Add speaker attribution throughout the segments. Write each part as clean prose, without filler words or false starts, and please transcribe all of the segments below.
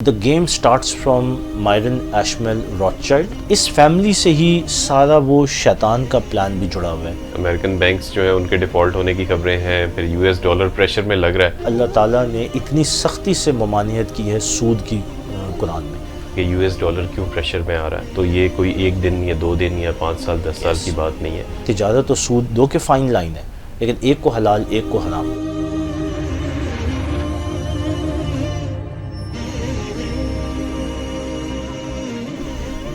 Speaker 1: The game starts from مائرن ایشمیل روتھشائلڈ. اس family سے ہی سارا وہ شیطان کا پلان بھی جڑا ہوا ہے.
Speaker 2: امریکن بینکس جو ہے ان کے ڈیفالٹ ہونے کی خبریں ہیں, پھر یو ایس ڈالر پریشر میں لگ رہا ہے.
Speaker 1: اللہ تعالیٰ نے اتنی سختی سے ممانعت کی ہے سود کی قرآن میں
Speaker 2: کہ یو ایس ڈالر کیوں پریشر میں آ رہا ہے. تو یہ کوئی ایک دن یا 2 دن یا 5 سال 10 سال کی بات نہیں ہے.
Speaker 1: تجارت اور سود دو کے فائن لائن ہے, لیکن ایک کو حلال ایک کو حرام.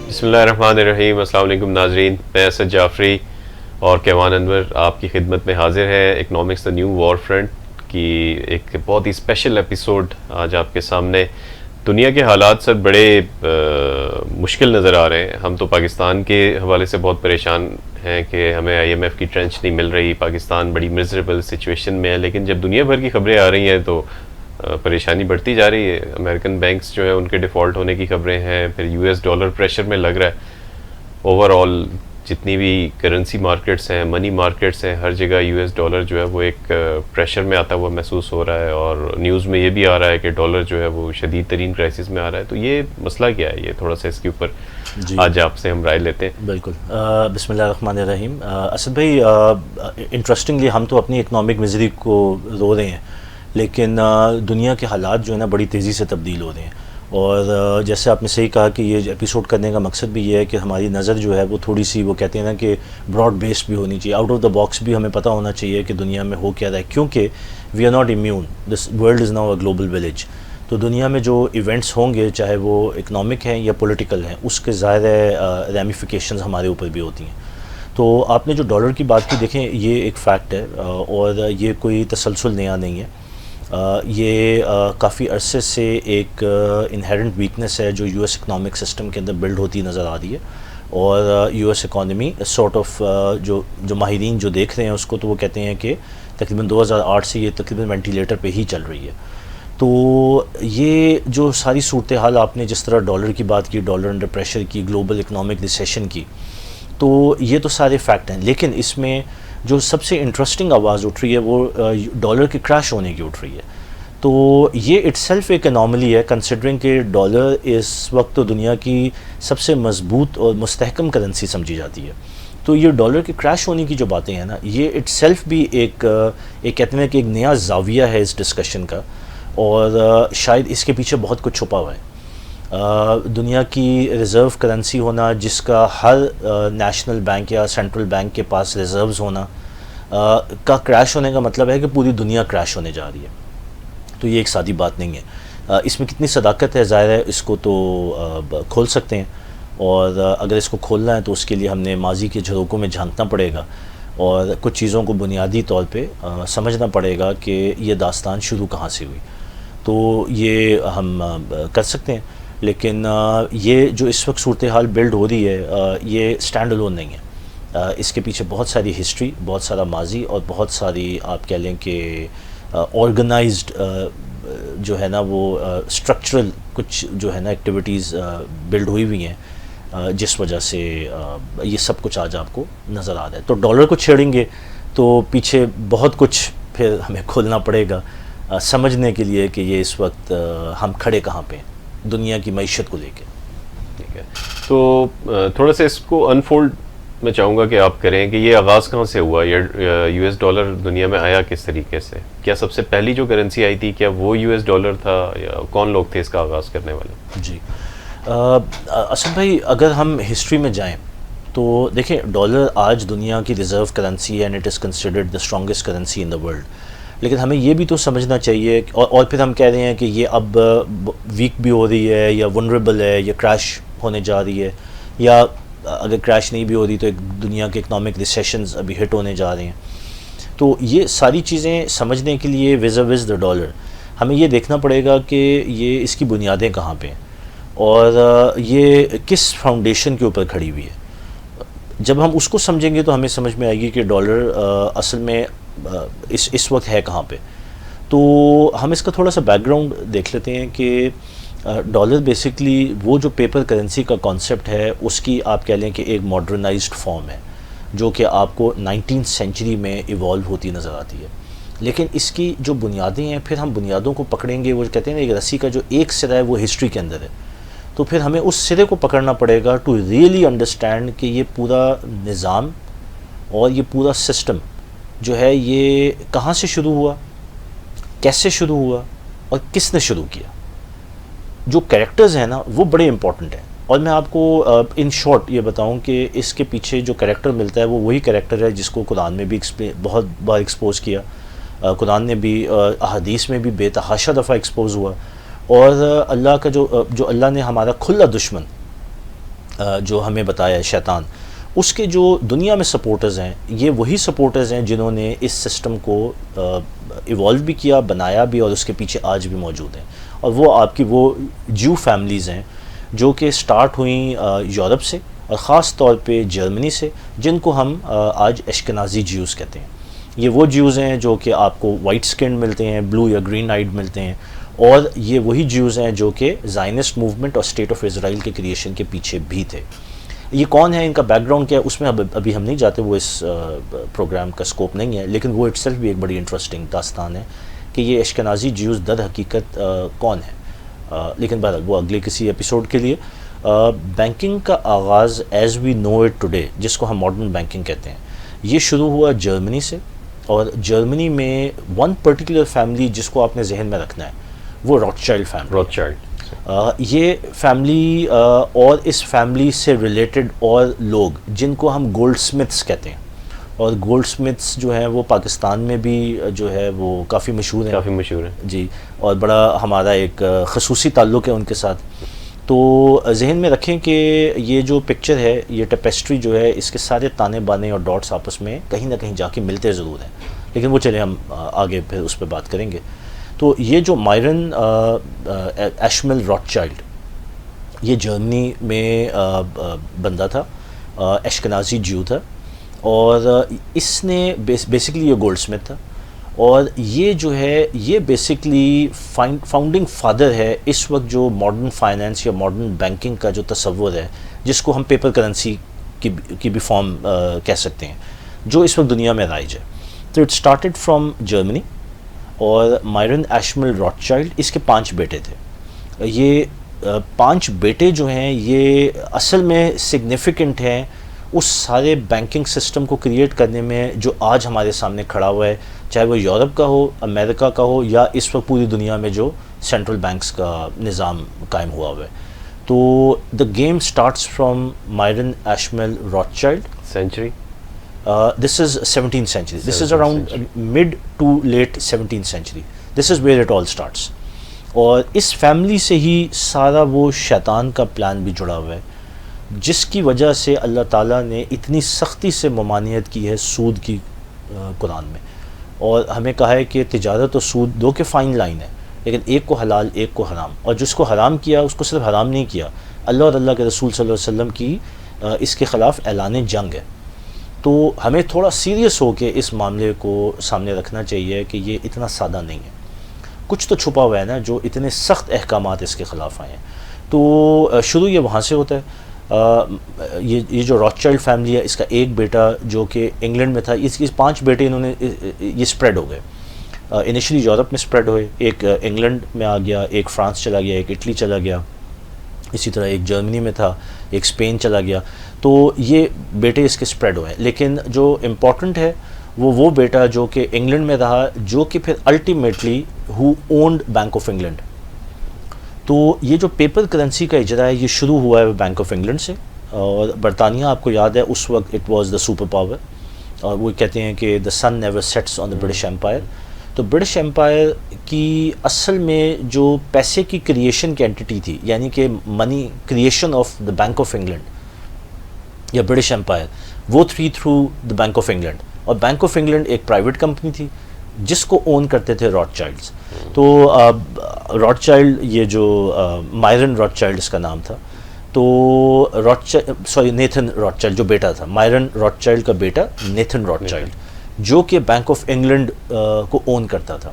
Speaker 2: بسم اللہ الرحمن الرحیم. السلام علیکم ناظرین, میں اسد جعفری اور کیوان انور آپ کی خدمت میں حاضر ہیں. Economics the new war front کی ایک بہت ہی اسپیشل ایپیسوڈ آج آپ کے سامنے. دنیا کے حالات سر بڑے مشکل نظر آ رہے ہیں. ہم تو پاکستان کے حوالے سے بہت پریشان ہیں کہ ہمیں IMF کی ٹرنچ نہیں مل رہی, پاکستان بڑی مزریبل سچویشن میں ہے. لیکن جب دنیا بھر کی خبریں آ رہی ہیں تو پریشانی بڑھتی جا رہی ہے. امریکن بینکس جو ہے ان کے ڈیفالٹ ہونے کی خبریں ہیں, پھر یو ایس ڈالر پریشر میں لگ رہا ہے. اوور آل جتنی بھی کرنسی مارکیٹس ہیں, منی مارکیٹس ہیں, ہر جگہ یو ایس ڈالر جو ہے وہ ایک پریشر میں آتا ہوا محسوس ہو رہا ہے. اور نیوز میں یہ بھی آ رہا ہے کہ ڈالر جو ہے وہ شدید ترین کرائسس میں آ رہا ہے. تو یہ مسئلہ کیا ہے, یہ تھوڑا سا اس کے اوپر آج آپ سے ہم رائے لیتے ہیں.
Speaker 1: بالکل. بسم اللہ الرحمن الرحیم. اسد بھائی, انٹرسٹنگلی ہم تو اپنی اکنامک مزری کو رو رہے ہیں, لیکن دنیا کے حالات جو ہے نا بڑی تیزی سے تبدیل ہو رہے ہیں. اور جیسے آپ نے صحیح کہا کہ یہ ایپیسوڈ کرنے کا مقصد بھی یہ ہے کہ ہماری نظر جو ہے وہ تھوڑی سی, وہ کہتے ہیں نا کہ براڈ بیسڈ بھی ہونی چاہیے, آؤٹ آف دا باکس بھی ہمیں پتہ ہونا چاہیے کہ دنیا میں ہو کیا رہا ہے. کیونکہ we are not immune, this world is now a global village. تو دنیا میں جو ایونٹس ہوں گے, چاہے وہ اکنامک ہیں یا پولیٹیکل ہیں, اس کے ظاہر ریمیفیکیشنز ہمارے اوپر بھی ہوتی ہیں. تو آپ نے جو ڈالر کی بات کی, دیکھیں یہ ایک فیکٹ ہے اور یہ کوئی تسلسل نیا نہیں ہے. یہ کافی عرصے سے ایک انہیرنٹ ویکنس ہے جو یو ایس اکنامک سسٹم کے اندر بلڈ ہوتی نظر آ رہی ہے. اور U S economy sort of جو ماہرین جو دیکھ رہے ہیں اس کو, تو وہ کہتے ہیں کہ تقریباً 2008 سے یہ تقریباً وینٹیلیٹر پہ ہی چل رہی ہے. تو یہ جو ساری صورتحال آپ نے جس طرح ڈالر کی بات کی, ڈالر انڈر پریشر کی, گلوبل اکنامک ریسیشن کی, تو یہ تو سارے فیکٹ ہیں. لیکن اس میں جو سب سے انٹرسٹنگ آواز اٹھ رہی ہے وہ ڈالر کے کریش ہونے کی اٹھ رہی ہے. تو یہ اٹ سیلف ایک اناملی ہے, کنسیڈرنگ کہ ڈالر اس وقت تو دنیا کی سب سے مضبوط اور مستحکم کرنسی سمجھی جاتی ہے. تو یہ ڈالر کے کریش ہونے کی جو باتیں ہیں نا, یہ اٹ سیلف بھی ایک کہتے ہیں کہ ایک نیا زاویہ ہے اس ڈسکشن کا, اور شاید اس کے پیچھے بہت کچھ چھپا ہوا ہے. دنیا کی ریزرو کرنسی ہونا, جس کا ہر نیشنل بینک یا سینٹرل بینک کے پاس ریزروز ہونا کا کریش ہونے کا مطلب ہے کہ پوری دنیا کریش ہونے جا رہی ہے. تو یہ ایک سادی بات نہیں ہے. اس میں کتنی صداقت ہے ظاہر ہے اس کو تو کھول سکتے ہیں, اور اگر اس کو کھولنا ہے تو اس کے لیے ہم نے ماضی کے جھروکوں میں جھانکنا پڑے گا اور کچھ چیزوں کو بنیادی طور پہ سمجھنا پڑے گا کہ یہ داستان شروع کہاں سے ہوئی. تو یہ ہم کر سکتے ہیں, لیکن یہ جو اس وقت صورتحال بلڈ ہو رہی ہے یہ اسٹینڈ الون نہیں ہے. اس کے پیچھے بہت ساری ہسٹری, بہت سارا ماضی اور بہت ساری آپ کہہ لیں کہ آرگنائزڈ جو ہے نا وہ اسٹرکچرل کچھ جو ہے نا ایکٹیویٹیز بلڈ ہوئی ہوئی ہیں, جس وجہ سے یہ سب کچھ آج آپ کو نظر آ رہا ہے. تو ڈالر کو چھیڑیں گے تو پیچھے بہت کچھ پھر ہمیں کھولنا پڑے گا سمجھنے کے لیے کہ یہ اس وقت ہم کھڑے کہاں پہ ہیں دنیا کی معیشت کو لے کے.
Speaker 2: ٹھیک ہے, تو تھوڑا سا اس کو انفولڈ میں چاہوں گا کہ آپ کریں کہ یہ آغاز کہاں سے ہوا, یو ایس ڈالر دنیا میں آیا کس طریقے سے. کیا سب سے پہلی جو کرنسی آئی تھی کیا وہ یو ایس ڈالر تھا, یا کون لوگ تھے اس کا آغاز کرنے والے؟
Speaker 1: جی اسد بھائی, اگر ہم ہسٹری میں جائیں تو دیکھیں ڈالر آج دنیا کی ریزرو کرنسی ہے, and it is considered the strongest currency in the world. لیکن ہمیں یہ بھی تو سمجھنا چاہیے, اور پھر ہم کہہ رہے ہیں کہ یہ اب ویک بھی ہو رہی ہے یا ونریبل ہے یا کریش ہونے جا رہی ہے, یا اگر کریش نہیں بھی ہو رہی تو ایک دنیا کے اکنامک ریسیشنز ابھی ہٹ ہونے جا رہے ہیں. تو یہ ساری چیزیں سمجھنے کے لیے وز دا ڈالر ہمیں یہ دیکھنا پڑے گا کہ یہ اس کی بنیادیں کہاں پہ ہیں اور یہ کس فاؤنڈیشن کے اوپر کھڑی ہوئی ہے. جب ہم اس کو سمجھیں گے تو ہمیں سمجھ میں آئے گی کہ ڈالر اصل میں اس وقت ہے کہاں پہ. تو ہم اس کا تھوڑا سا بیک گراؤنڈ دیکھ لیتے ہیں کہ ڈالر بیسکلی وہ جو پیپر کرنسی کا کانسیپٹ ہے اس کی آپ کہہ لیں کہ ایک ماڈرنائزڈ فارم ہے جو کہ آپ کو 19th سینچری میں ایوالو ہوتی نظر آتی ہے. لیکن اس کی جو بنیادیں ہیں پھر ہم بنیادوں کو پکڑیں گے. وہ کہتے ہیں نا ایک رسی کا جو ایک سرا ہے وہ ہسٹری کے اندر ہے, تو پھر ہمیں اس سرے کو پکڑنا پڑے گا ٹو ریئلی انڈرسٹینڈ کہ یہ پورا نظام اور یہ پورا سسٹم جو ہے یہ کہاں سے شروع ہوا, کیسے شروع ہوا اور کس نے شروع کیا. جو کریکٹرز ہیں نا وہ بڑے امپورٹنٹ ہیں, اور میں آپ کو ان شارٹ یہ بتاؤں کہ اس کے پیچھے جو کریکٹر ملتا ہے وہ وہی کریکٹر ہے جس کو قرآن میں بھی بہت بار ایکسپوز کیا, قرآن نے بھی احادیث میں بھی بے تحاشا دفعہ ایکسپوز ہوا. اور اللہ کا جو اللہ نے ہمارا کھلا دشمن جو ہمیں بتایا ہے شیطان, اس کے جو دنیا میں سپورٹرز ہیں یہ وہی سپورٹرز ہیں جنہوں نے اس سسٹم کو ایوالو بھی کیا, بنایا بھی, اور اس کے پیچھے آج بھی موجود ہیں. اور وہ آپ کی وہ جیو فیملیز ہیں جو کہ سٹارٹ ہوئیں یورپ سے اور خاص طور پہ جرمنی سے, جن کو ہم آج اشکنازی جیوز کہتے ہیں. یہ وہ جیوز ہیں جو کہ آپ کو وائٹ سکنڈ ملتے ہیں, بلو یا گرین آئیڈ ملتے ہیں, اور یہ وہی جیوز ہیں جو کہ زائنسٹ موومنٹ اور اسٹیٹ آف اسرائیل کے کریشن کے پیچھے بھی تھے. یہ کون ہے, ان کا بیک گراؤنڈ کیا ہے, اس میں ابھی ہم نہیں جاتے, وہ اس پروگرام کا سکوپ نہیں ہے, لیکن وہ اٹ سیلف بھی ایک بڑی انٹرسٹنگ داستان ہے کہ یہ اشکنازی جیوز در حقیقت کون ہے. لیکن بہرحال وہ اگلے کسی ایپیسوڈ کے لیے. بینکنگ کا آغاز as we know it today, جس کو ہم ماڈرن بینکنگ کہتے ہیں, یہ شروع ہوا جرمنی سے. اور جرمنی میں ون پرٹیکولر فیملی جس کو آپ نے ذہن میں رکھنا ہے وہ روتھشائلڈ فیملی. یہ فیملی اور اس فیملی سے ریلیٹڈ اور لوگ جن کو ہم گولڈ سمتھس کہتے ہیں, اور گولڈ سمتھس جو ہیں وہ پاکستان میں بھی جو ہے وہ کافی مشہور ہیں جی, اور بڑا ہمارا ایک خصوصی تعلق ہے ان کے ساتھ. تو ذہن میں رکھیں کہ یہ جو پکچر ہے, یہ ٹیپسٹری جو ہے, اس کے سارے تانے بانے اور ڈاٹس آپس میں کہیں نہ کہیں جا کے ملتے ضرور ہیں, لیکن وہ چلیں ہم آگے پھر اس پہ بات کریں گے. تو یہ جو مائرن ایشمل روتھشائلڈ, یہ جرمنی میں بندہ تھا, اشکنازی جیو تھا, اور اس نے بیسکلی یہ گولڈ سمتھ تھا, اور یہ جو ہے یہ بیسکلی فاؤنڈنگ فادر ہے اس وقت جو ماڈرن فائنینس یا ماڈرن بینکنگ کا جو تصور ہے, جس کو ہم پیپر کرنسی کی بھی فارم کہہ سکتے ہیں, جو اس وقت دنیا میں رائج ہے. تو اٹ اسٹارٹیڈ فرام جرمنی. اور مائرن ایشمل روتھشائلڈ, اس کے 5 بیٹے تھے. یہ 5 بیٹے جو ہیں یہ اصل میں سگنیفیکنٹ ہیں اس سارے بینکنگ سسٹم کو کریٹ کرنے میں جو آج ہمارے سامنے کھڑا ہوا ہے, چاہے وہ یورپ کا ہو, امریکہ کا ہو, یا اس وقت پوری دنیا میں جو سینٹرل بینکس کا نظام قائم ہوا ہوا ہے. تو the game starts from Mayer Amschel Rothschild.
Speaker 2: Century
Speaker 1: this is 17th century. This is around mid to late 17th century. This is where it all starts. اور اس فیملی سے ہی سارا وہ شیطان کا پلان بھی جڑا ہوا ہے, جس کی وجہ سے اللہ تعالیٰ نے اتنی سختی سے ممانعت کی ہے سود کی قرآن میں, اور ہمیں کہا ہے کہ تجارت اور سود دو کے فائن لائن ہے, لیکن ایک کو حلال ایک کو حرام, اور جس کو حرام کیا اس کو صرف حرام نہیں کیا, اللہ اور اللہ کے رسول صلی اللہ علیہ وسلم کی اس کے خلاف اعلان جنگ ہے. تو ہمیں تھوڑا سیریس ہو کے اس معاملے کو سامنے رکھنا چاہیے کہ یہ اتنا سادہ نہیں ہے, کچھ تو چھپا ہوا ہے نا جو اتنے سخت احکامات اس کے خلاف آئے ہیں. تو شروع یہ وہاں سے ہوتا ہے. یہ جو روتھشائلڈ فیملی ہے, اس کا ایک بیٹا جو کہ انگلینڈ میں تھا, اس 5 بیٹے انہوں نے یہ اسپریڈ ہو گئے. انیشلی یورپ میں اسپریڈ ہوئے, ایک انگلینڈ میں آ گیا, ایک فرانس چلا گیا, ایک اٹلی چلا گیا, اسی طرح ایک جرمنی میں تھا, ایک اسپین چلا گیا. تو یہ بیٹے اس کے اسپریڈ ہوئے, لیکن جو امپورٹنٹ ہے وہ بیٹا جو کہ انگلینڈ میں رہا, جو کہ پھر ultimately who owned bank of England. تو یہ جو پیپر کرنسی کا اجرا ہے یہ شروع ہوا ہے بینک آف انگلینڈ سے, اور برطانیہ آپ کو یاد ہے اس وقت it was the super power, اور وہ کہتے ہیں کہ the sun never sets on the British Empire. تو برٹش ایمپائر کی اصل میں جو پیسے کی کریشن کی اینٹی تھی, یعنی کہ money creation of the Bank of England یا برٹش ایمپائر, وہ تھی through the Bank of England. اور بینک آف انگلینڈ ایک پرائیویٹ کمپنی تھی جس کو اون کرتے تھے روتھشائلڈز. تو روتھشائلڈ, یہ جو مائرن روتھشائلڈ اس کا نام تھا, تو نیتھن روتھشائلڈ جو بیٹا تھا, مائرن روتھشائلڈ کا بیٹا نیتھن روتھشائلڈ, جو کہ بینک آف انگلینڈ کو اون کرتا تھا.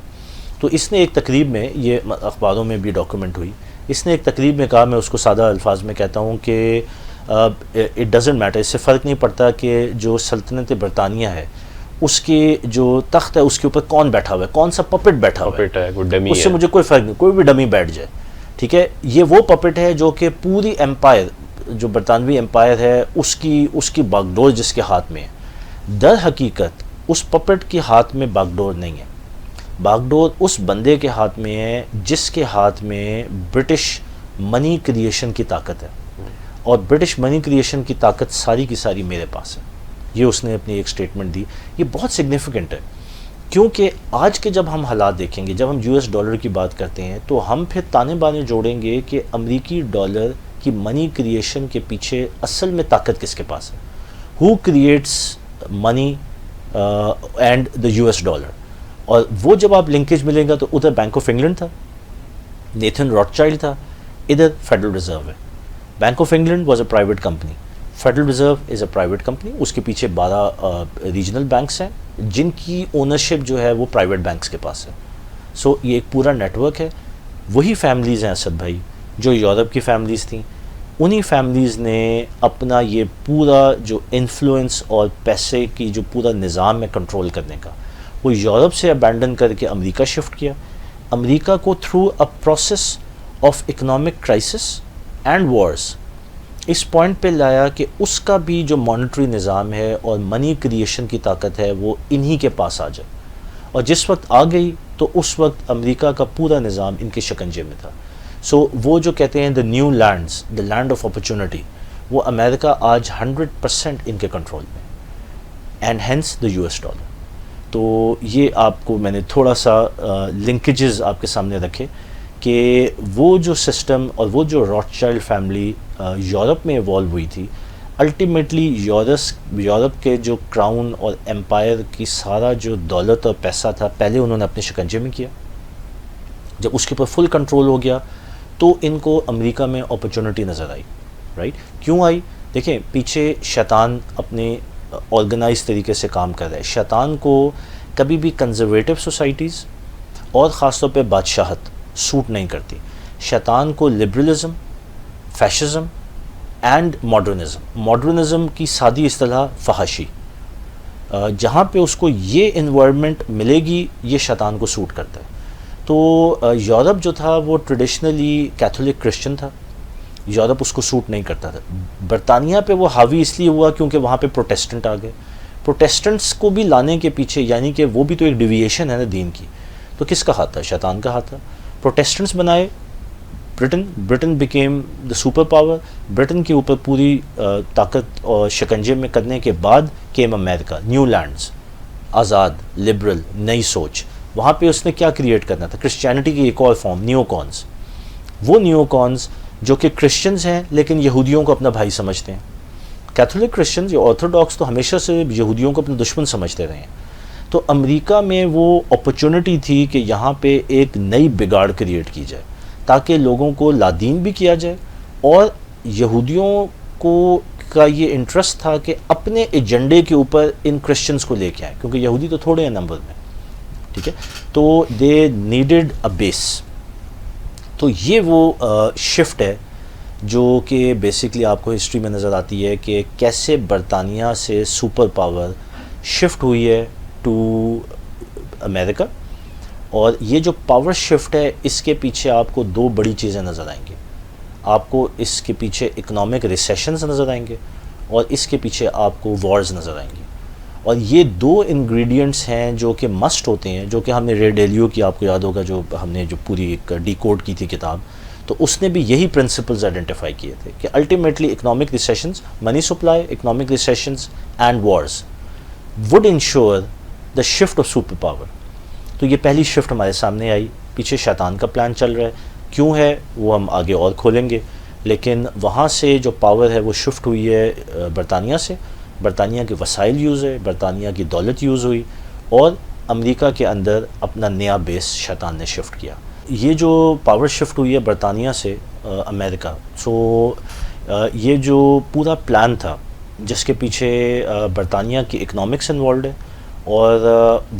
Speaker 1: تو اس نے ایک تقریب میں, یہ اخباروں میں بھی ڈاکومنٹ ہوئی, اس نے ایک تقریب میں کہا, میں اس کو سادہ الفاظ میں کہتا ہوں کہ اٹ ڈزنٹ میٹر, اس سے فرق نہیں پڑتا کہ جو سلطنت برطانیہ ہے اس کے جو تخت ہے اس کے اوپر کون بیٹھا ہوا ہے, کون سا پپٹ بیٹھا ہوا
Speaker 2: پپٹ ہے, کوئی ڈمی
Speaker 1: اس سے
Speaker 2: ہے.
Speaker 1: مجھے کوئی فرق نہیں, کوئی بھی ڈمی بیٹھ جائے, ٹھیک ہے. یہ وہ پپٹ ہے جو کہ پوری ایمپائر, جو برطانوی ایمپائر ہے اس کی باغ ڈور جس کے ہاتھ میں ہے. در حقیقت اس پپٹ کے ہاتھ میں باغ ڈور نہیں ہے, باغ ڈور اس بندے کے ہاتھ میں ہے جس کے ہاتھ میں برٹش منی کریشن کی طاقت ہے, اور برٹش منی کریشن کی طاقت ساری کی ساری میرے پاس ہے. یہ اس نے اپنی ایک سٹیٹمنٹ دی. یہ بہت سگنیفیکنٹ ہے کیونکہ آج کے جب ہم حالات دیکھیں گے, جب ہم US ڈالر کی بات کرتے ہیں تو ہم پھر تانے بانے جوڑیں گے کہ امریکی ڈالر کی منی کریشن کے پیچھے اصل میں طاقت کس کے پاس ہے. Who creates money and the US dollar. اور وہ جب آپ لنکیج ملیں گا تو ادھر بینک آف انگلینڈ تھا, نیتھن راٹ چائلڈ تھا, ادھر فیڈرل ریزرو ہے. Bank of England was a private company, Federal Reserve is a private company. اس کے پیچھے 12 ریجنل بینکس ہیں جن کی اونرشپ جو ہے وہ پرائیویٹ بینکس کے پاس ہے. سو یہ ایک پورا نیٹ ورک ہے. وہی فیملیز ہیں اسد بھائی جو یورپ کی فیملیز تھیں, انہی فیملیز نے اپنا یہ پورا جو انفلوئنس اور پیسے کی جو پورا نظام ہے کنٹرول کرنے کا, وہ یورپ سے ابینڈن کر کے امریکہ شفٹ کیا. امریکہ کو through a process of economic crisis and wars اس پوائنٹ پہ لایا کہ اس کا بھی جو مانیٹری نظام ہے اور منی کریشن کی طاقت ہے وہ انہی کے پاس آ جائے. اور جس وقت آ گئی تو اس وقت امریکہ کا پورا نظام ان کے شکنجے میں تھا. سو وہ جو کہتے ہیں the new lands, the land of opportunity, وہ امریکہ آج 100% ان کے کنٹرول میں, and hence the US dollar. تو یہ آپ کو میں نے تھوڑا سا لنکیجز آپ کے سامنے رکھے کہ وہ جو سسٹم اور وہ جو راٹ چائلڈ فیملی یورپ میں ایوالو ہوئی تھی, الٹیمیٹلی یورپ کے جو کراؤن اور ایمپائر کی سارا جو دولت اور پیسہ تھا پہلے انہوں نے اپنے شکنجے میں کیا. جب اس کے اوپر فل کنٹرول ہو گیا تو ان کو امریکہ میں اپرچونٹی نظر آئی. رائٹ, کیوں آئی؟ دیکھیں پیچھے شیطان اپنے آرگنائز طریقے سے کام کر رہا ہے. شیطان کو کبھی بھی کنزرویٹو سوسائٹیز اور خاص طور پہ بادشاہت سوٹ نہیں کرتی. شیطان کو لبرلزم, فیشزم اینڈ ماڈرنزم کی سادی اصطلاح فحاشی, جہاں پہ اس کو یہ انوائرمنٹ ملے گی یہ شیطان کو سوٹ کرتا ہے. تو یورپ جو تھا وہ ٹریڈیشنلی کیتھولک کرسچن تھا, یورپ اس کو سوٹ نہیں کرتا تھا. برطانیہ پہ وہ حاوی اس لیے ہوا کیونکہ وہاں پہ پروٹیسٹنٹ آ گئے. پروٹیسٹنٹس کو بھی لانے کے پیچھے, یعنی کہ وہ بھی تو ایک ڈیویشن ہے نا دین کی, تو کس کا ہاتھ تھا؟ شیطان کا ہاتھ تھا. پروٹیسٹنٹس بنائے Britain became the super power. Britain کے اوپر پوری طاقت اور شکنجے میں کرنے کے بعد کیم امریکہ, نیو لینڈز, آزاد, لبرل, نئی سوچ. وہاں پہ اس نے کیا کریٹ کرنا تھا؟ کرسچینٹی کی ایک اور فارم, نیو کونز. وہ نیو کونز جو کہ کرسچنز ہیں لیکن یہودیوں کو اپنا بھائی سمجھتے ہیں. کیتھولک کرسچنز یا آرتھوڈاکس تو ہمیشہ سے یہودیوں کو اپنا دشمن سمجھتے رہے ہیں. تو امریکہ میں وہ اپرچونٹی تھی کہ یہاں پہ ایک نئی بگاڑ کریٹ کی جائے تاکہ لوگوں کو لادین بھی کیا جائے, اور یہودیوں کو کا یہ انٹرسٹ تھا کہ اپنے ایجنڈے کے اوپر ان کرسچنز کو لے کے آئیں, کیونکہ یہودی تو تھوڑے ہیں نمبر میں, ٹھیک ہے. تو دے نیڈڈ اے بیس. تو یہ وہ شفٹ ہے جو کہ بیسکلی آپ کو ہسٹری میں نظر آتی ہے کہ کیسے برطانیہ سے سپر پاور شفٹ ہوئی ہے ٹو امریکہ. اور یہ جو پاور شفٹ ہے اس کے پیچھے آپ کو 2 بڑی چیزیں نظر آئیں گی. آپ کو اس کے پیچھے اکنامک ریسیشنز نظر آئیں گے اور اس کے پیچھے آپ کو وارز نظر آئیں گی. اور یہ 2 انگریڈینٹس ہیں جو کہ مسٹ ہوتے ہیں, جو کہ ہم نے رے ڈیلیو کی, آپ کو یاد ہوگا, جو ہم نے جو پوری ایک ڈی کوڈ کی تھی کتاب, تو اس نے بھی یہی پرنسپلز آئیڈینٹیفائی کیے تھے کہ ultimately economic recessions, money supply, economic recessions and wars would ensure the shift of super power. تو یہ پہلی شفٹ ہمارے سامنے آئی. پیچھے شیطان کا پلان چل رہا ہے, کیوں ہے وہ ہم آگے اور کھولیں گے, لیکن وہاں سے جو پاور ہے وہ شفٹ ہوئی ہے برطانیہ سے. برطانیہ کے وسائل یوز ہے, برطانیہ کی دولت یوز ہوئی, اور امریکہ کے اندر اپنا نیا بیس شیطان نے شفٹ کیا. یہ جو پاور شفٹ ہوئی ہے برطانیہ سے امریکہ, سو یہ جو پورا پلان تھا جس کے پیچھے برطانیہ کی اکنامکس انوالوڈ ہے, اور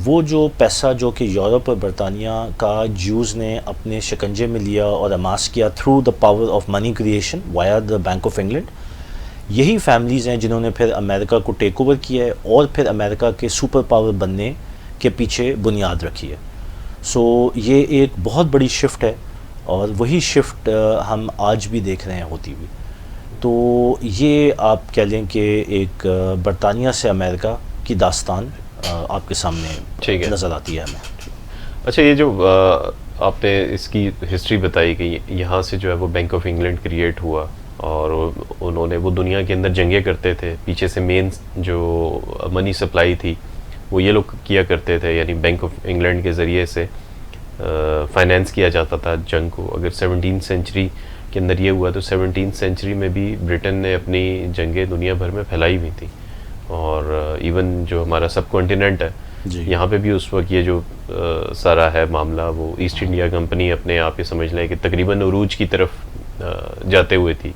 Speaker 1: وہ جو پیسہ جو کہ یورپ اور برطانیہ کا جیوز نے اپنے شکنجے میں لیا اور اماس کیا through the power of money creation via the Bank of England, یہی فیملیز ہیں جنہوں نے پھر امریکہ کو ٹیک اوور کیا ہے اور پھر امریکہ کے سپر پاور بننے کے پیچھے بنیاد رکھی ہے. سو یہ ایک بہت بڑی شفٹ ہے اور وہی شفٹ ہم آج بھی دیکھ رہے ہیں ہوتی ہوئی. تو یہ آپ کہہ لیں کہ ایک برطانیہ سے امریکہ کی داستان آپ کے سامنے نظر آتی ہے ہمیں.
Speaker 2: اچھا، یہ جو آپ نے اس کی ہسٹری بتائی کہ یہاں سے جو ہے وہ بینک آف انگلینڈ کریٹ ہوا اور انہوں نے وہ دنیا کے اندر جنگیں کرتے تھے، پیچھے سے مین جو منی سپلائی تھی وہ یہ لوگ کیا کرتے تھے، یعنی بینک آف انگلینڈ کے ذریعے سے فائنینس کیا جاتا تھا جنگ کو. اگر 17 سینچری کے اندر یہ ہوا تو 17 سینچری میں بھی برٹن نے اپنی جنگیں دنیا بھر میں پھیلائی ہوئی تھیں. اور ایون جو ہمارا سب کانٹیننٹ ہے یہاں پہ بھی اس وقت یہ جو سارا ہے معاملہ وہ ایسٹ انڈیا کمپنی اپنے آپ یہ سمجھ لیں کہ تقریباً عروج کی طرف جاتے ہوئے تھی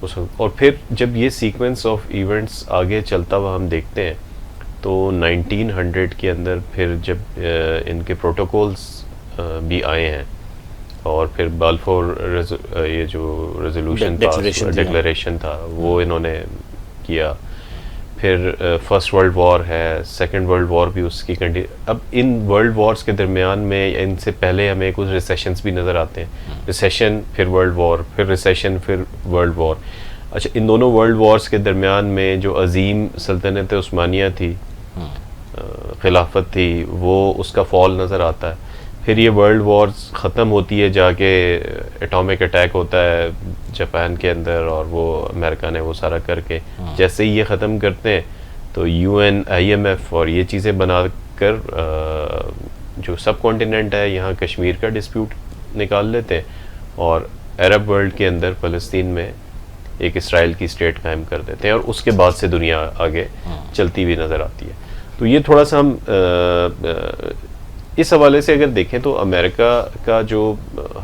Speaker 2: اس وقت. اور پھر جب یہ سیکوینس آف ایونٹس آگے چلتا ہوا ہم دیکھتے ہیں تو 1900 کے اندر پھر جب ان کے پروٹوکولز بھی آئے ہیں اور پھر بالفور یہ جو ریزولوشن تھا، ڈکلیریشن تھا، وہ انہوں نے کیا. پھر فرسٹ ورلڈ وار ہے، سیکنڈ ورلڈ وار بھی اس کی اب ان ورلڈ وارز کے درمیان میں ان سے پہلے ہمیں کچھ ریسیشنز بھی نظر آتے ہیں. ریسیشن پھر ورلڈ وار، پھر ریسیشن پھر ورلڈ وار. اچھا، ان دونوں ورلڈ وارز کے درمیان میں جو عظیم سلطنت عثمانیہ تھی، خلافت تھی، وہ اس کا فال نظر آتا ہے. پھر یہ ورلڈ وارز ختم ہوتی ہے، جا کے اٹامک اٹیک ہوتا ہے جاپان کے اندر اور وہ امریکہ نے وہ سارا کر کے جیسے ہی یہ ختم کرتے ہیں تو UN IMF اور یہ چیزیں بنا کر جو سب کانٹیننٹ ہے یہاں کشمیر کا ڈسپیوٹ نکال لیتے ہیں اور عرب ورلڈ کے اندر فلسطین میں ایک اسرائیل کی اسٹیٹ قائم کر دیتے ہیں اور اس کے بعد سے دنیا آگے چلتی ہوئی نظر آتی ہے. تو یہ تھوڑا سا ہم اس حوالے سے اگر دیکھیں تو امریکہ کا جو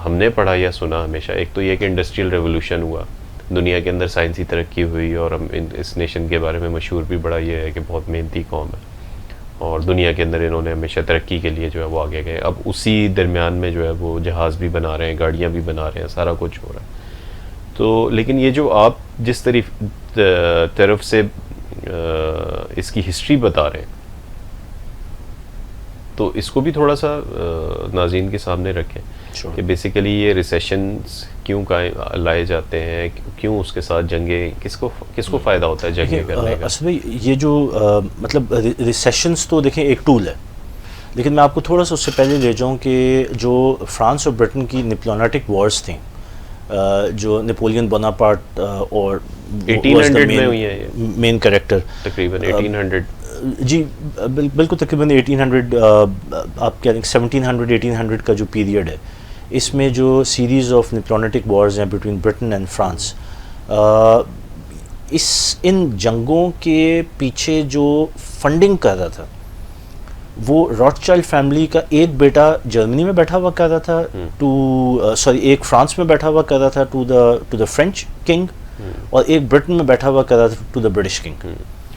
Speaker 2: ہم نے پڑھا یا سنا ہمیشہ، ایک تو یہ کہ انڈسٹریل ریولوشن ہوا، دنیا کے اندر سائنسی ترقی ہوئی اور ہم اس نیشن کے بارے میں مشہور بھی بڑا یہ ہے کہ بہت محنتی قوم ہے اور دنیا کے اندر انہوں نے ہمیشہ ترقی کے لیے جو ہے وہ آگے گئے. اب اسی درمیان میں جو ہے وہ جہاز بھی بنا رہے ہیں، گاڑیاں بھی بنا رہے ہیں، سارا کچھ ہو رہا ہے. تو لیکن یہ جو آپ جس طرف سے اس کی ہسٹری بتا رہے ہیں تو اس کو بھی تھوڑا سا ناظرین کے سامنے رکھیں کہ بیسیکلی یہ ریسیشنز کیوں لائے جاتے ہیں، کیوں اس کے ساتھ جنگیں، کس کو فائدہ ہوتا ہے جنگیں کرنے کا.
Speaker 1: اصل میں یہ جو مطلب ریسیشنز تو دیکھیں ایک ٹول ہے، لیکن میں آپ کو تھوڑا سا اس سے پہلے لے جاؤں کہ جو فرانس اور برٹن کی نیپولونٹک وارز تھیں، جو نیپولین بوناپارٹ اور
Speaker 2: 1800 میں ہوئی ہے
Speaker 1: مین کریکٹر
Speaker 2: تقریباً 1800
Speaker 1: جی بالکل تقریباً 1800 آپ کہہ لیں 1700 1800 کا جو پیریڈ ہے، اس میں جو سیریز آف نیپولونٹک وارز ہیں بٹوین برٹن اینڈ فرانس، ان جنگوں کے پیچھے جو فنڈنگ کر رہا تھا وہ راٹ چائلڈ فیملی کا ایک بیٹا جرمنی میں بیٹھا ہوا کر رہا تھا ایک فرانس میں بیٹھا ہوا کر رہا تھا ٹو دا فرینچ کنگ اور ایک برٹن میں بیٹھا ہوا کر رہا تھا ٹو دا برٹش کنگ.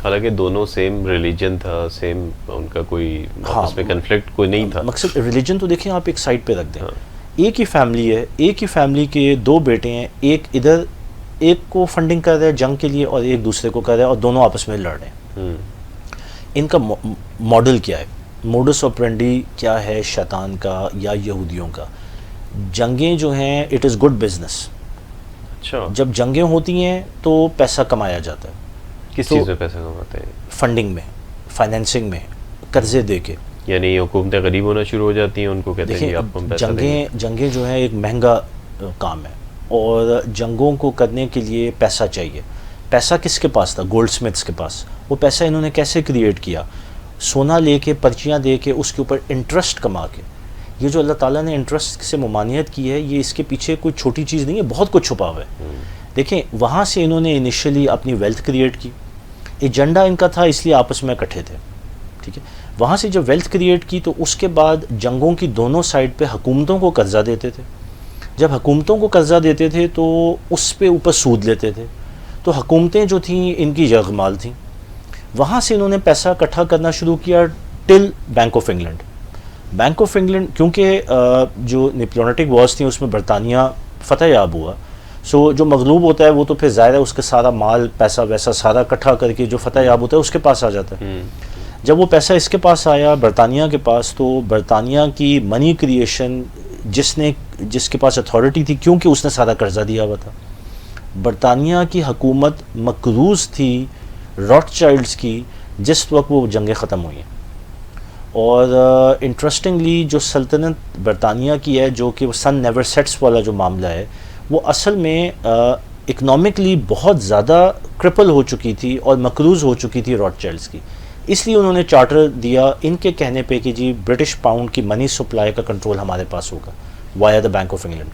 Speaker 2: حالانکہ دونوں سیم ریلیجن تھا، سیم ان کا کوئی آپس میں کنفلکٹ کوئی نہیں تھا.
Speaker 1: مقصد ریلیجن تو دیکھیں آپ ایک سائڈ پہ رکھ دیں، ایک ہی فیملی ہے، ایک ہی فیملی کے دو بیٹے ہیں، ایک ادھر ایک کو فنڈنگ کر رہا ہے جنگ کے لیے اور ایک دوسرے کو کر رہا ہے اور دونوں آپس میں لڑ رہے ہیں. ان کا ماڈل کیا ہے، موڈس آپرینڈی کیا ہے شیطان کا یا یہودیوں کا؟ جنگیں جو ہیں اٹ از گڈ بزنس.
Speaker 2: اچھا،
Speaker 1: جب جنگیں ہوتی ہیں تو پیسہ کمایا جاتا ہے.
Speaker 2: کس چیز میں پیسہ کماتے ہیں؟
Speaker 1: فنڈنگ میں، فائنینسنگ میں، قرضے دے کے.
Speaker 2: یعنی حکومتیں غریب ہونا شروع ہو جاتی ہیں، ان کو کہتے ہیں کہ آپ کو پیسہ دیں.
Speaker 1: جنگیں جو ہیں ایک مہنگا کام ہے اور جنگوں کو کرنے کے لیے پیسہ چاہیے. پیسہ کس کے پاس تھا؟ گولڈ سمتھس کے پاس. وہ پیسہ انہوں نے کیسے کریٹ کیا؟ سونا لے کے، پرچیاں دے کے، اس کے اوپر انٹرسٹ کما کے. یہ جو اللہ تعالیٰ نے انٹرسٹ سے ممانعت کی ہے، یہ اس کے پیچھے کوئی چھوٹی چیز نہیں ہے، بہت کچھ چھپا ہوا ہے. دیکھیں وہاں سے انہوں نے انیشلی اپنی ویلتھ کریٹ کی، ایجنڈا ان کا تھا اس لیے آپس میں اکٹھے تھے، ٹھیک ہے. وہاں سے جب ویلتھ کریٹ کی تو اس کے بعد جنگوں کی دونوں سائڈ پہ حکومتوں کو قرضہ دیتے تھے. جب حکومتوں کو قرضہ دیتے تھے تو اس پہ اوپر سود لیتے تھے. تو حکومتیں جو تھیں ان کی یرغمال تھیں. وہاں سے انہوں نے پیسہ اکٹھا کرنا شروع کیا till Bank of England. Bank of England کیونکہ جو نیپولونٹک وارز تھیں اس میں برطانیہ فتح یاب ہوا سو جو مغلوب ہوتا ہے وہ تو پھر ظاہر ہے اس کا سارا مال پیسہ ویسا سارا اکٹھا کر کے جو فتح یاب ہوتا ہے اس کے پاس آ جاتا ہے. جب وہ پیسہ اس کے پاس آیا برطانیہ کے پاس, تو برطانیہ کی منی کریشن جس کے پاس اتھارٹی تھی, کیونکہ اس نے سارا قرضہ دیا ہوا تھا, برطانیہ کی حکومت مقروض تھی راٹ چائلڈز کی جس وقت وہ جنگیں ختم ہوئی ہیں. اور انٹرسٹنگلی جو سلطنت برطانیہ کی ہے, جو کہ سن نیور سیٹس والا جو معاملہ ہے, وہ اصل میں اکنامکلی بہت زیادہ کرپل ہو چکی تھی اور مقروض ہو چکی تھی راٹ چائلڈز کی. اس لیے انہوں نے چارٹر دیا ان کے کہنے پہ کہ جی برٹش پاؤنڈ کی منی سپلائی کا کنٹرول ہمارے پاس ہوگا وایا دا بینک آف انگلینڈ.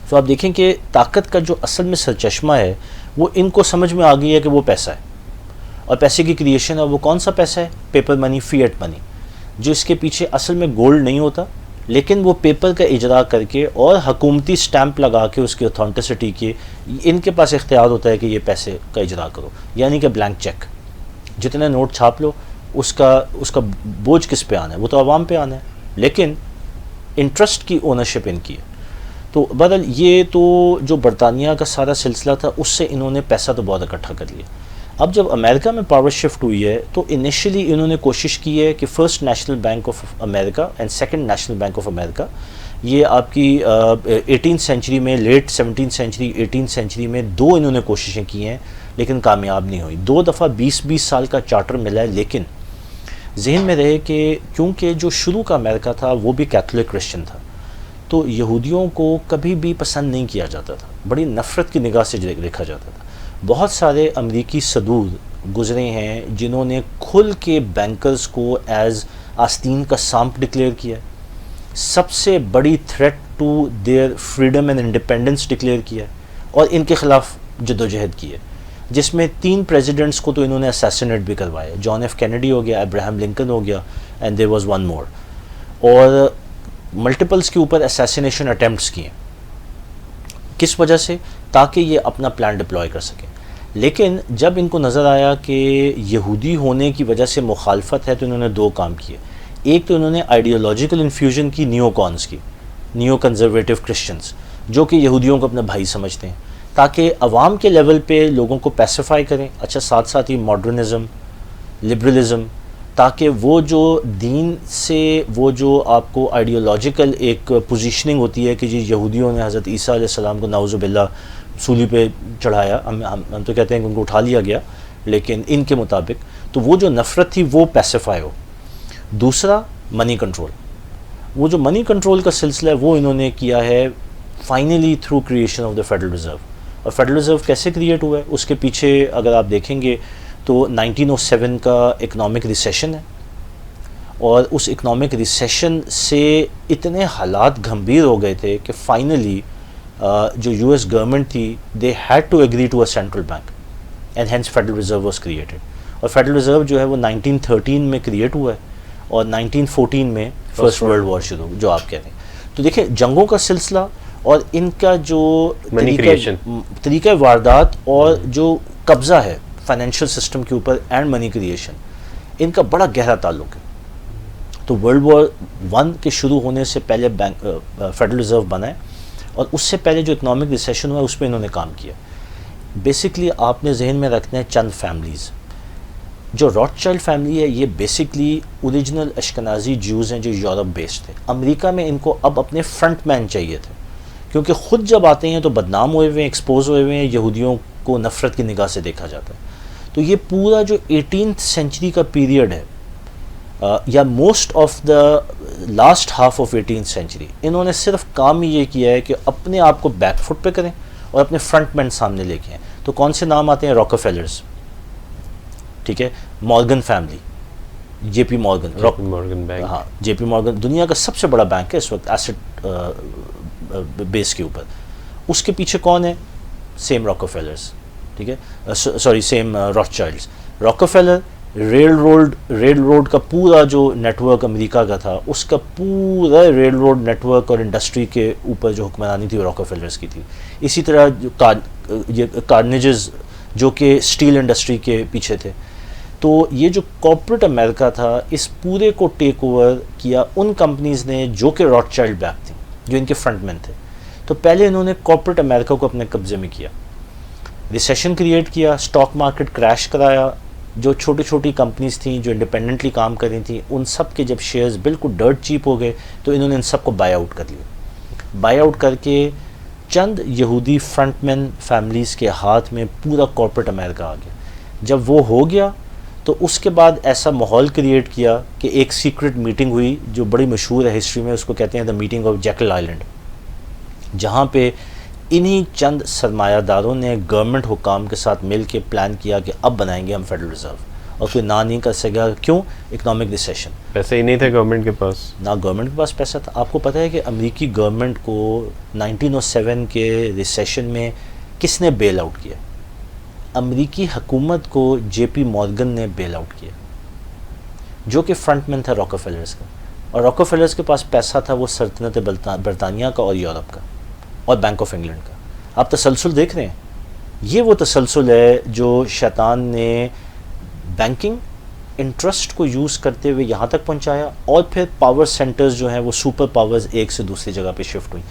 Speaker 1: تو آپ دیکھیں کہ طاقت کا جو اصل میں سرچشمہ ہے وہ ان کو سمجھ میں آ گئی ہے کہ وہ پیسہ ہے, اور پیسے کی کریشن ہے. وہ کون سا پیسہ ہے؟ پیپر منی, فیٹ منی, جو اس کے پیچھے اصل میں گولڈ نہیں ہوتا, لیکن وہ پیپر کا اجرا کر کے اور حکومتی سٹیمپ لگا کے اس کی اتھینٹسٹی کے ان کے پاس اختیار ہوتا ہے کہ یہ پیسے کا اجرا کرو. یعنی کہ بلینک چیک, جتنے نوٹ چھاپ لو اس کا بوجھ کس پہ آنا ہے؟ وہ تو عوام پہ آنا ہے, لیکن انٹرسٹ کی اونرشپ ان کی ہے. تو بدل یہ تو جو برطانیہ کا سارا سلسلہ تھا اس سے انہوں نے پیسہ تو بہت اکٹھا کر لیا. اب جب امریکہ میں پاور شفٹ ہوئی ہے تو انیشلی انہوں نے کوشش کی ہے کہ first national bank of America and second national bank of America, یہ آپ کی 18 سینچری میں, لیٹ 17 سینچری 18 سینچری میں دو انہوں نے کوششیں کی ہیں لیکن کامیاب نہیں ہوئی. 2 دفعہ 20 سال کا چارٹر ملا ہے, لیکن ذہن میں رہے کہ کیونکہ جو شروع کا امریکہ تھا وہ بھی کیتھولک کرسچن تھا, تو یہودیوں کو کبھی بھی پسند نہیں کیا جاتا تھا, بڑی نفرت کی نگاہ سے دیکھا جاتا تھا. بہت سارے امریکی صدور گزرے ہیں جنہوں نے کھل کے بینکرز کو ایز آستین کا سانپ ڈکلیئر کیا, سب سے بڑی threat to their freedom and independence declare کیا, اور ان کے خلاف جدوجہد کی ہے, جس میں 3 پریزیڈنٹس کو تو انہوں نے اسیسینیٹ بھی کروایا. جان ایف کینیڈی ہو گیا, ابراہم لنکن ہو گیا, and there was one more, اور ملٹیپلس کے اوپر اسیسینیشن اٹیمپٹس کیے. کس وجہ سے؟ تاکہ یہ اپنا پلان ڈپلوائے کر سکیں. لیکن جب ان کو نظر آیا کہ یہودی ہونے کی وجہ سے مخالفت ہے تو انہوں نے 2 کام کیے. ایک تو انہوں نے آئیڈیولوجیکل انفیوژن کی نیو کانز کی, نیو کنزرویٹو کرسچنز, جو کہ یہودیوں کو اپنا بھائی سمجھتے ہیں, تاکہ عوام کے لیول پہ لوگوں کو پیسیفائی کریں. اچھا, ساتھ ساتھ ہی ماڈرنزم, لبرلزم, تاکہ وہ جو دین سے وہ جو آپ کو آئیڈیولوجیکل ایک پوزیشننگ ہوتی ہے کہ جی یہودیوں نے حضرت عیسیٰ علیہ السلام کو نعوذ باللہ سولی پہ چڑھایا, ہم تو کہتے ہیں کہ ان کو اٹھا لیا گیا, لیکن ان کے مطابق تو وہ جو نفرت تھی وہ پیسیفائی ہو. دوسرا منی کنٹرول, وہ جو منی کنٹرول کا سلسلہ ہے وہ انہوں نے کیا ہے finally through creation of the federal reserve. اور فیڈرل ریزرو کیسے کریٹ ہوا ہے؟ اس کے پیچھے اگر آپ دیکھیں گے تو 1907 کا اکنامک ریسیشن ہے, اور اس اکنامک ریسیشن سے اتنے حالات گھمبیر ہو گئے تھے کہ فائنلی جو یو ایس گورنمنٹ تھی they had to agree to a central bank, and hence federal reserve was created. اور فیڈرل ریزرو جو ہے وہ 1913 میں کریٹ ہوا ہے, اور 1914 میں فرسٹ ورلڈ وار شروع, جو آپ کہہ رہے ہیں. تو دیکھیں جنگوں کا سلسلہ اور ان کا جو طریقہ واردات اور جو قبضہ ہے فائنینشیل سسٹم کے اوپر اینڈ منی کریشن, ان کا بڑا گہرا تعلق ہے. تو ورلڈ وار 1 کے شروع ہونے سے پہلے فیڈرل ریزرو بنا ہے, اور اس سے پہلے جو اکنامک ریسیشن ہوا ہے اس پہ انہوں نے کام کیا. بیسکلی آپ نے ذہن میں رکھنا ہے چند فیملیز. جو راٹ چائلڈ فیملی ہے یہ بیسکلی اوریجنل اشکنازی جیوز ہیں جو یورپ بیسڈ تھے. امریکہ میں ان کو اب اپنے فرنٹ مین چاہیے تھے, کیونکہ خود جب آتے ہیں تو بدنام ہوئے ہوئے ہیں, ایکسپوز ہوئے ہوئے ہیں, یہودیوں کو نفرت کی نگاہ سے دیکھا جاتا ہے. تو یہ پورا جو 18th سینچری کا پیریڈ ہے, یا most of the last half of 18th century, انہوں نے صرف کام یہ کیا ہے کہ اپنے آپ کو بیک فٹ پہ کریں اور اپنے فرنٹ مین سامنے لے کے آئیں. تو کون سے نام آتے ہیں؟ راکفیلرز, ٹھیک ہے, مورگن فیملی, جے پی مورگن, ہاں جے پی مورگن دنیا کا سب سے بڑا بینک ہے اس وقت ایسٹ بیس کے اوپر. اس کے پیچھے کون ہے؟ سیم راکفیلرز, ٹھیک ہے, sorry same Rothschilds. Rockefeller railroad کا پورا جو نیٹ ورک امریکہ کا تھا, اس کا پورا ریل روڈ نیٹ ورک اور انڈسٹری کے اوپر جو حکمرانی تھی وہ راکفیلرز کی تھی. اسی طرح جو کارنیجز جو کہ اسٹیل انڈسٹری کے پیچھے تھے. تو یہ جو کارپوریٹ امریکہ تھا اس پورے کو ٹیک اوور کیا ان کمپنیز نے جو کہ راٹ چائلڈ بیک تھیں, جو ان کے فرنٹ مین تھے. تو پہلے انہوں نے کارپوریٹ امریکہ کو اپنے قبضے میں کیا, ریسیشن کریٹ کیا, اسٹاک مارکیٹ کریش کرایا, جو چھوٹی چھوٹی کمپنیز تھیں جو انڈیپینڈنٹلی کام کر رہی تھیں ان سب کے جب شیئرز بالکل ڈرٹ چیپ ہو گئے تو انہوں نے ان سب کو بائی آؤٹ کر لیا. بائی آؤٹ کر کے چند یہودی فرنٹ مین فیملیز کے ہاتھ میں پورا کارپوریٹ امریکہ آ گیا. جب وہ ہو گیا تو اس کے بعد ایسا ماحول کریٹ کیا کہ ایک سیکرٹ میٹنگ ہوئی جو بڑی مشہور ہے ہسٹری میں, اس کو کہتے ہیں the meeting of jackal island, جہاں پہ انہی چند سرمایہ داروں نے گورنمنٹ حکام کے ساتھ مل کے پلان کیا کہ اب بنائیں گے ہم فیڈرل ریزرو, اور کوئی نہ نہیں کر سکا. کیوں؟ Economic recession.
Speaker 2: پیسے ہی نہیں تھے گورنمنٹ کے پاس,
Speaker 1: نہ گورنمنٹ کے پاس پیسہ تھا. آپ کو پتہ ہے کہ امریکی گورنمنٹ کو 1907 کے ریسیشن میں کس نے بیل آؤٹ کیا؟ امریکی حکومت کو جے پی مورگن نے بیل آؤٹ کیا, جو کہ فرنٹ مین تھا راکفیلرز کا, اور راکفیلرز کے پاس پیسہ تھا وہ سلطنت برطانیہ کا اور یورپ کا اور بینک آف انگلینڈ کا. آپ تسلسل دیکھ رہے ہیں, یہ وہ تسلسل ہے جو شیطان نے بینکنگ انٹرسٹ کو یوز کرتے ہوئے یہاں تک پہنچایا, اور پھر پاور سینٹرز جو ہیں وہ سپر پاورز ایک سے دوسری جگہ پہ شفٹ ہوئی.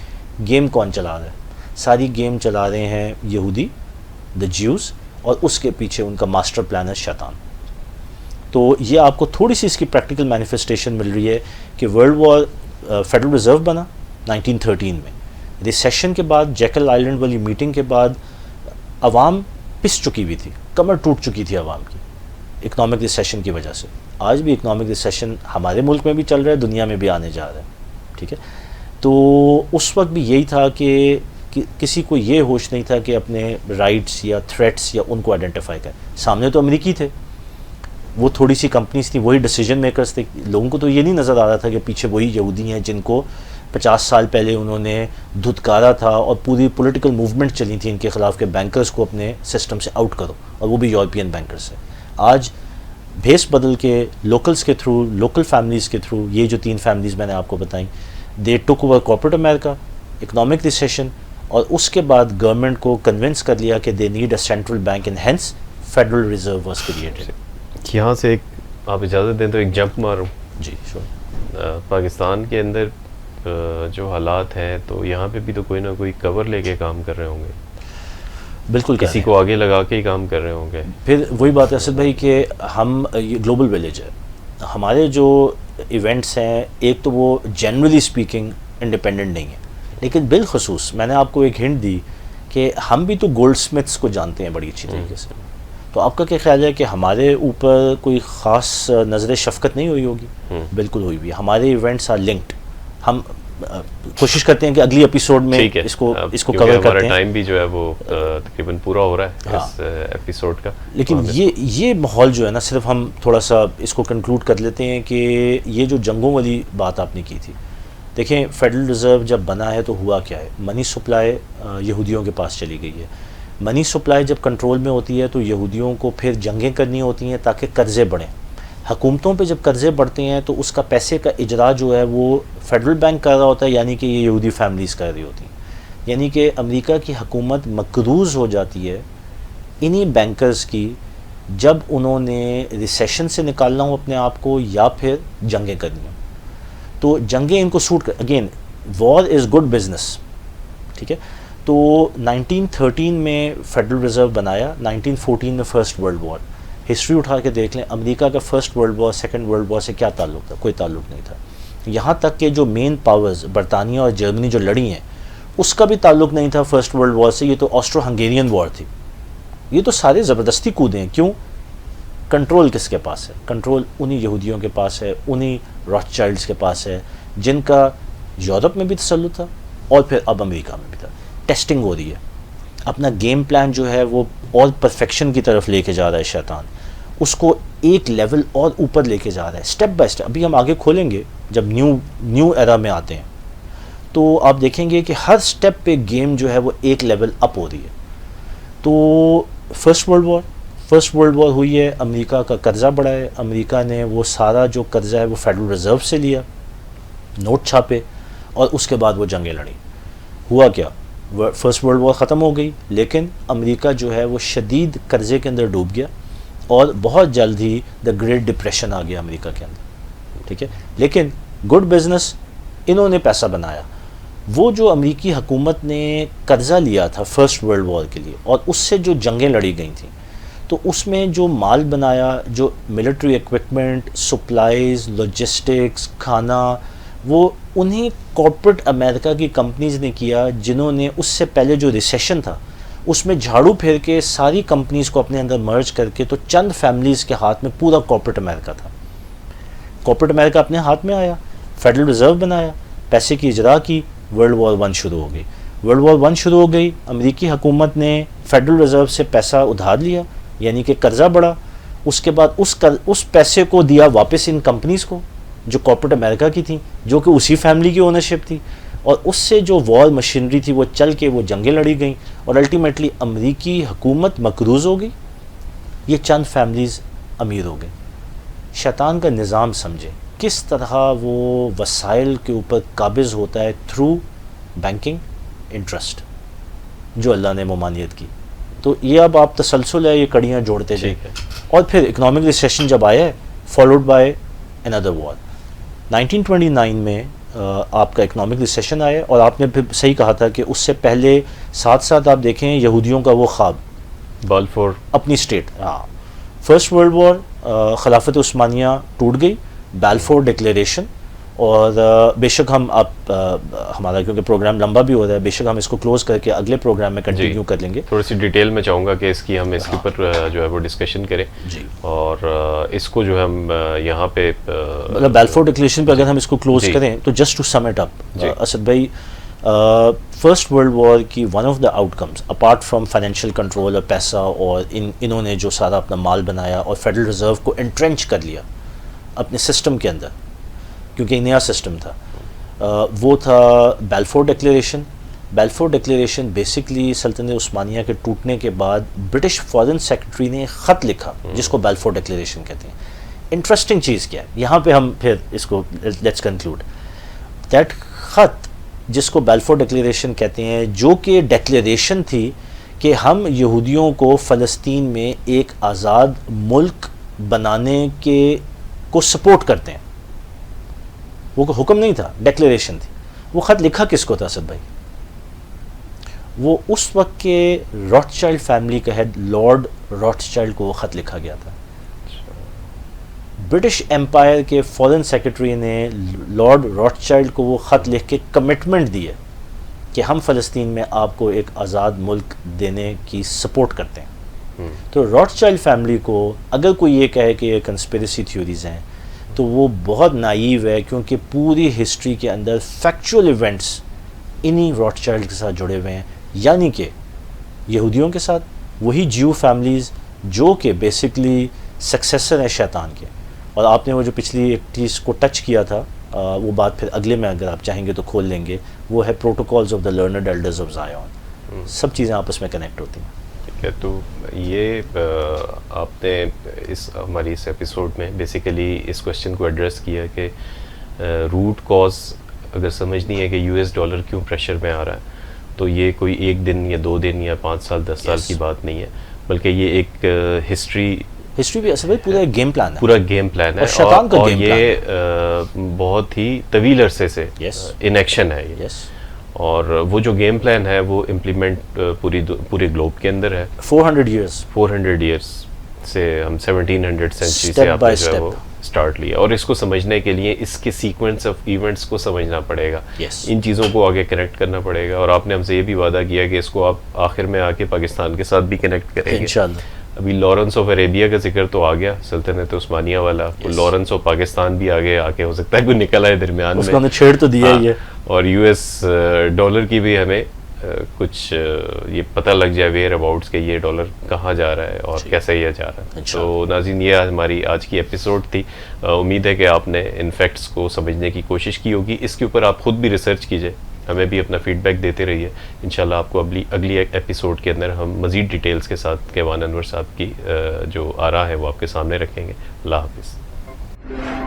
Speaker 1: گیم کون چلا رہا ہے؟ ساری گیم چلا رہے ہیں یہودی, دا جیوز, اور اس کے پیچھے ان کا ماسٹر پلان ہے شیطان. تو یہ آپ کو تھوڑی سی اس کی پریکٹیکل مینیفیسٹیشن مل رہی ہے کہ ورلڈ وار فیڈرل ریزرو بنا 1913 میں, ریسیشن کے بعد جیکل آئلینڈ والی میٹنگ کے بعد عوام پس چکی ہوئی تھی, کمر ٹوٹ چکی تھی عوام کی اکنامک ریسیشن کی وجہ سے. آج بھی اکنامک ریسیشن ہمارے ملک میں بھی چل رہا ہے, دنیا میں بھی آنے جا رہا ہے, ٹھیک ہے. تو اس وقت بھی یہی تھا کہ کسی کو یہ ہوش نہیں تھا کہ اپنے رائٹس یا تھریٹس یا ان کو آئیڈینٹیفائی کریں. سامنے تو امریکی تھے, وہ تھوڑی سی کمپنیز تھیں, وہی ڈیسیجن میکرز تھے. لوگوں کو تو یہ نہیں نظر آ رہا تھا کہ پیچھے وہی یہودی ہیں جن کو 50 سال پہلے انہوں نے دھتکارا تھا اور پوری پولیٹیکل موومنٹ چلی تھی ان کے خلاف کہ بینکرز کو اپنے سسٹم سے آؤٹ کرو, اور وہ بھی یورپین بینکرز سے. آج بھیس بدل کے لوکلز کے تھرو, لوکل فیملیز کے تھرو, یہ جو 3 فیملیز میں نے آپ کو بتائیں, دے ٹک اوور کارپوریٹ امریکہ, اکنامک ریسیشن, اور اس کے بعد گورنمنٹ کو کنونس کر لیا کہ they need a central bank, and hence federal reserve was created.
Speaker 2: یہاں سے ایک آپ اجازت دیں تو ایک جمپ ماروں.
Speaker 1: جی شور.
Speaker 2: پاکستان کے اندر جو حالات ہیں تو یہاں پہ بھی تو کوئی نہ کوئی کور لے کے کام کر رہے ہوں گے,
Speaker 1: بالکل
Speaker 2: کسی کو آگے لگا کے ہی کام کر رہے ہوں گے.
Speaker 1: پھر وہی بات ہے اسد بھائی کہ ہم یہ گلوبل ولیج ہے, ہمارے جو ایونٹس ہیں ایک تو وہ جنرلی اسپیکنگ انڈیپینڈنٹ نہیں ہے, لیکن بالخصوص میں نے آپ کو ایک ہنٹ دی کہ ہم بھی تو گولڈ سمتھس کو جانتے ہیں بڑی اچھی طریقے سے. تو آپ کا کیا خیال ہے کہ ہمارے اوپر کوئی خاص نظر شفقت نہیں ہوئی ہوگی؟ بالکل ہوئی بھی. ہمارے ایونٹس آر لنکڈ. ہم کوشش کرتے ہیں کہ اگلی ایپیسوڈ میں اس کو کور کرتے ہیں.
Speaker 2: ہمارا ٹائم بھی جو ہے وہ تقریباً پورا ہو رہا ہے اس ایپیسوڈ کا,
Speaker 1: لیکن یہ ماحول جو ہے نا, صرف ہم تھوڑا سا اس کو کنکلوڈ کر لیتے ہیں کہ یہ جو جنگوں والی بات آپ نے کی تھی, دیکھیں فیڈرل ریزرو جب بنا ہے تو ہوا کیا ہے, منی سپلائی یہودیوں کے پاس چلی گئی ہے. منی سپلائی جب کنٹرول میں ہوتی ہے تو یہودیوں کو پھر جنگیں کرنی ہوتی ہیں تاکہ قرضے بڑھیں. حکومتوں پہ جب قرضے بڑھتے ہیں تو اس کا پیسے کا اجرا جو ہے وہ فیڈرل بینک کر رہا ہوتا ہے, یعنی کہ یہ یہودی فیملیز کر رہی ہوتی ہیں. یعنی کہ امریکہ کی حکومت مقروض ہو جاتی ہے انہی بینکرز کی جب انہوں نے ریسیشن سے نکالنا ہو اپنے آپ کو یا پھر جنگیں کرنی ہوں. تو جنگیں ان کو سوٹ کر, again war is good business, ٹھیک ہے. تو 1913 میں فیڈرل ریزرو بنایا, 1914 میں فرسٹ ورلڈ وار. ہسٹری اٹھا کے دیکھ لیں, امریکہ کا first world war second world war سے کیا تعلق تھا؟ کوئی تعلق نہیں تھا. یہاں تک کہ جو مین پاورز برطانیہ اور جرمنی جو لڑی ہیں اس کا بھی تعلق نہیں تھا فرسٹ ورلڈ وار سے. یہ تو آسٹرو ہنگیرین وار تھی. یہ تو سارے زبردستی کودے ہیں. کیوں؟ کنٹرول کس کے پاس ہے؟ کنٹرول انہی یہودیوں کے پاس ہے, انہی راث چائلڈس کے پاس ہے جن کا یورپ میں بھی تسلط تھا اور پھر اب امریکہ میں بھی تھا. ٹیسٹنگ ہو رہی ہے, اپنا گیم پلان جو ہے وہ اور پرفیکشن کی طرف لے کے جا رہا ہے شیطان, اس کو ایک لیول اور اوپر لے کے جا رہا ہے اسٹیپ بائی اسٹیپ. ابھی ہم آگے کھولیں گے جب نیو ایرا میں آتے ہیں تو آپ دیکھیں گے کہ ہر اسٹیپ پہ گیم جو ہے وہ ایک لیول اپ ہو رہی ہے. تو فرسٹ ورلڈ وار ہوئی ہے, امریکہ کا قرضہ بڑھا ہے, امریکہ نے وہ سارا جو قرضہ ہے وہ فیڈرل ریزرو سے لیا, نوٹ چھاپے, اور اس کے بعد وہ جنگیں لڑیں. ہوا کیا؟ فرسٹ ورلڈ وار ختم ہو گئی, لیکن امریکہ جو ہے وہ شدید قرضے کے اندر ڈوب گیا اور بہت جلد ہی دا گریٹ ڈپریشن آ گیا امریکہ کے اندر, ٹھیک ہے. لیکن گڈ بزنس, انہوں نے پیسہ بنایا. وہ جو امریکی حکومت نے قرضہ لیا تھا فرسٹ ورلڈ وار کے لیے اور اس سے جو جنگیں لڑی گئی تھیں، تو اس میں جو مال بنایا، جو ملٹری ایکوپمنٹ، سپلائز، لاجسٹکس، کھانا، وہ انہی کارپوریٹ امریکہ کی کمپنیز نے کیا جنہوں نے اس سے پہلے جو ریسیشن تھا اس میں جھاڑو پھیر کے ساری کمپنیز کو اپنے اندر مرج کر کے تو چند فیملیز کے ہاتھ میں پورا کارپوریٹ امریکہ تھا. کارپوریٹ امریکہ اپنے ہاتھ میں آیا، فیڈرل ریزرو بنایا، پیسے کی اجرا کی، ورلڈ وار 1 شروع ہو گئی. ورلڈ وار 1 شروع ہو گئی، امریکی حکومت نے فیڈرل ریزرو سے پیسہ ادھار لیا، یعنی کہ قرضہ بڑھا. اس کے بعد اس پیسے کو دیا واپس ان کمپنیز کو جو کارپوریٹ امریکہ کی تھیں، جو کہ اسی فیملی کی اونرشپ تھی، اور اس سے جو وار مشینری تھی وہ چل کے وہ جنگیں لڑی گئیں اور الٹیمیٹلی امریکی حکومت مقروض ہو گئی، یہ چند فیملیز امیر ہو گئیں. شیطان کا نظام سمجھیں کس طرح وہ وسائل کے اوپر قابض ہوتا ہے تھرو بینکنگ انٹرسٹ جو اللہ نے ممانعت کی. تو یہ اب آپ تسلسل ہے، یہ کڑیاں جوڑتے جائیں. اور پھر اکنامک ریسیشن جب آیا ہے فالوڈ بائی اندر وار. 1929 میں آپ کا اکنامک ریسیشن آیا، اور آپ نے پھر صحیح کہا تھا کہ اس سے پہلے ساتھ ساتھ آپ دیکھیں یہودیوں کا وہ خواب
Speaker 2: بالفور
Speaker 1: اپنی اسٹیٹ. ہاں، فرسٹ ورلڈ وار خلافت عثمانیہ ٹوٹ گئی، بالفور ڈکلیریشن. اور بے شک ہم ہمارا کیونکہ پروگرام لمبا بھی ہو رہا ہے، بے شک ہم اس کو کلوز کر کے اگلے پروگرام میں کنٹینیو کر لیں گے.
Speaker 2: تھوڑی سی ڈیٹیل میں چاہوں گا کہ اس کی ہم اس کے اوپر جو ہے وہ ڈسکشن کریں
Speaker 1: جی.
Speaker 2: اور اس کو جو ہم یہاں پہ
Speaker 1: مطلب بالفور ڈکلیریشن پہ اگر ہم اس کو کلوز کریں تو just to sum it up Asad بھائی، فرسٹ ورلڈ وار کی one of the outcomes apart from financial control اور پیسہ، اور انہوں نے جو سارا اپنا مال بنایا اور فیڈرل ریزرو کو انٹرینچ کر لیا اپنے سسٹم کے اندر کیونکہ نیا سسٹم تھا، وہ تھا Balfour declaration. Balfour declaration basically سلطنت عثمانیہ کے ٹوٹنے کے بعد برٹش فارن سیکرٹری نے خط لکھا جس کو بالفور ڈکلیریشن کہتے ہیں. انٹرسٹنگ چیز کیا ہے یہاں پہ ہم پھر اس کو لیٹس کنکلوڈ دیٹ خط جس کو بالفور ڈکلیریشن کہتے ہیں، جو کہ ڈکلیریشن تھی کہ ہم یہودیوں کو فلسطین میں ایک آزاد ملک بنانے کو سپورٹ کرتے ہیں. وہ کوئی حکم نہیں تھا، ڈکلیریشن تھی. وہ خط لکھا کس کو تھا اسد بھائی؟ وہ اس وقت کے راٹ چائلڈ فیملی کا ہیڈ لارڈ راٹ چائلڈ کو وہ خط لکھا گیا تھا. برٹش امپائر کے فارن سیکرٹری نے لارڈ راٹ چائلڈ کو وہ خط لکھ کے کمٹمنٹ دی ہے کہ ہم فلسطین میں آپ کو ایک آزاد ملک دینے کی سپورٹ کرتے ہیں. تو راٹ چائلڈ فیملی کو اگر کوئی یہ کہے کہ یہ کنسپیریسی تھیوریز ہیں تو وہ بہت نائیو ہے، کیونکہ پوری ہسٹری کے اندر فیکچول ایونٹس انہی راٹ چائلڈ کے ساتھ جڑے ہوئے ہیں، یعنی کہ یہودیوں کے ساتھ وہی جیو فیملیز جو کہ بیسکلی سکسیسر ہیں شیطان کے. اور آپ نے وہ جو پچھلی ایک چیز کو ٹچ کیا تھا، وہ بات پھر اگلے میں اگر آپ چاہیں گے تو کھول لیں گے، وہ ہے protocols of the learned elders of Zion. سب چیزیں آپس میں کنیکٹ ہوتی ہیں.
Speaker 2: ٹھیک ہے، تو یہ آپ نے ہماری اس ایپیسوڈ میں بیسیکلی اس کوشچن کو ایڈریس کیا کہ روٹ کاز اگر سمجھنی ہے کہ یو ایس ڈالر کیوں پریشر میں آ رہا ہے، تو یہ کوئی ایک دن یا 2 دن یا 5 سال 10 سال کی بات نہیں ہے، بلکہ یہ ایک ہسٹری
Speaker 1: بھی اصل میں پورا گیم پلان ہے،
Speaker 2: پورا گیم پلان ہے، اور یہ بہت ہی طویل عرصے سے ان ایکشن ہے یہ. اور وہ جو گیم پلان ہے وہ امپلیمنٹ پورے گلوب کے اندر ہے. 400 ایئرس سے ہم 1700 سینچری سے آپ نے جو ہے وہ اسٹارٹ لیا، اور اس کو سمجھنے کے لیے اس کے سیکوینس آف ایونٹس کو سمجھنا پڑے گا. ان چیزوں کو آگے کنیکٹ کرنا پڑے گا، اور آپ نے ہم سے یہ بھی وعدہ کیا کہ اس کو آپ آخر میں آ کے پاکستان کے ساتھ بھی کنیکٹ کریں گے انشاءاللہ. ابھی لارنس آف عربیہ کا ذکر تو آ گیا، سلطنت عثمانیہ والا، لارنس آف پاکستان بھی آگے آ کے ہو سکتا ہے کوئی نکل آئے درمیان میں،
Speaker 1: اس کو چھیڑ تو دیا ہی ہے.
Speaker 2: اور یو ایس ڈالر کی بھی ہمیں کچھ یہ پتہ لگ جائے ویئر اباؤٹس کہ یہ ڈالر کہاں جا رہا ہے اور کیسے یہ جا رہا ہے. تو ناظرین، یہ ہماری آج کی ایپیسوڈ تھی. امید ہے کہ آپ نے ان فیکٹس کو سمجھنے کی کوشش کی ہوگی. اس کے اوپر آپ خود بھی ریسرچ کیجئے، ہمیں بھی اپنا فیڈ بیک دیتے رہیے. انشاءاللہ آپ کو اگلی ایپیسوڈ کے اندر ہم مزید ڈیٹیلز کے ساتھ کیوان انور صاحب کی جو آراء ہے وہ آپ کے سامنے رکھیں گے. اللہ حافظ.